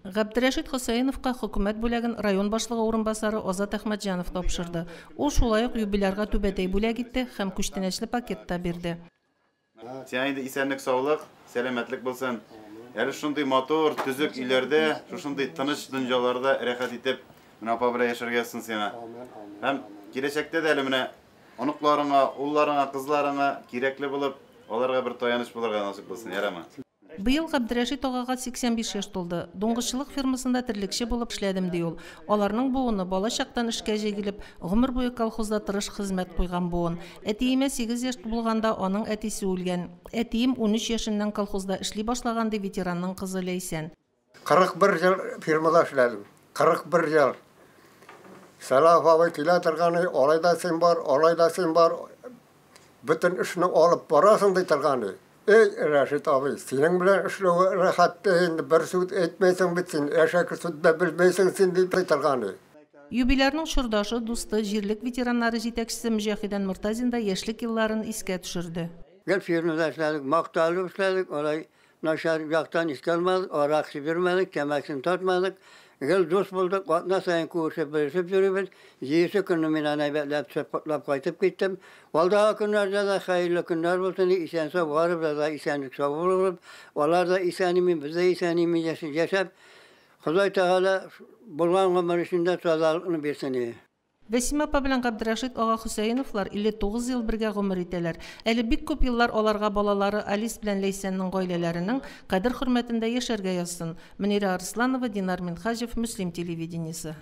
Габдрашид Хусейновка хөкүмәт бүләген район башлыгы урынбасары Озат Ахмаджанов тапшырды. Ул шулай ук юбилярга түбәтәй бүләк итте һәм күчтәнәчле пакетта бирде. Сиңа исәнлек, саулык, сәламәтлек булсын. Әле шундый матур, төзек үйләрдә, шундый тыныч дөньяларда рәхәт итеп, менә апа белән яшәргәсен сиңа. Һәм киләчәктә дә әле менә оныкларыңа, улларыңа, кызларыңа кирәкле булып, аларга бер таяныч булырга насыйп булсын, ярамы? Быел Габдрашид агага 85 яшь тулды. Дуңгызчылык фирмасында терлекче булып эшләдем ди ул. Аларның буыны бала чактан эшкә җигелеп, гомер буе колхозда тырыш хезмәт куйган буын. Әтиемә 8 яшь булганда аның әтисе үлгән. Әтием 13 яшеннән колхозда эшли башлаган ди ветеранның кызы Ләйсән. 41 ел фирмада эшләдем. 41 ел. Салаф абый килә торганы, алайда син бар. Бүтән эшне алып барасың ди торганы. Ey Rəşid abi, senin bilen işlevi rahat değil, bir süt etmeysen bitsin, eşek süt de bilmeysen sen deyip saytırganı. Юбилярның шурдашы, дусты, җирлек ветераннары җитәкчесе Мөҗәһидән Муртазин да яшьлек елларын искә төшерде. Гел фирмада эшләдек, макталып эшләдек, алай начар яктан искәлмәдек, аракчы бирмәдек, кәмәксен тартмадык. Гел дус булдык, атна сайын күрешеп, белешеп йөрибез. Җисе көнне мин әйбәтләп чыплап кайтып киттем. Валдагы көннәрдә дә хәерле көннәр булсын, исән-сау барып да исәнлек сау булып, алар да исәними, без дә исәними яшәп, Ходай Тәгалә булган гомер эчендә садаклыкны бирсен. Вәсим апа белән Габдрашид ага Хусейновлар 59 ел бергә гомер итәләр. Әле бик күп еллар аларга балалары Алис белән Ләйсәннең гаиләләренең кадер хөрмәтендә яшәргә язсын. Мөнира Арсланова, Динар Минхаҗев, Муслим телевидениесе.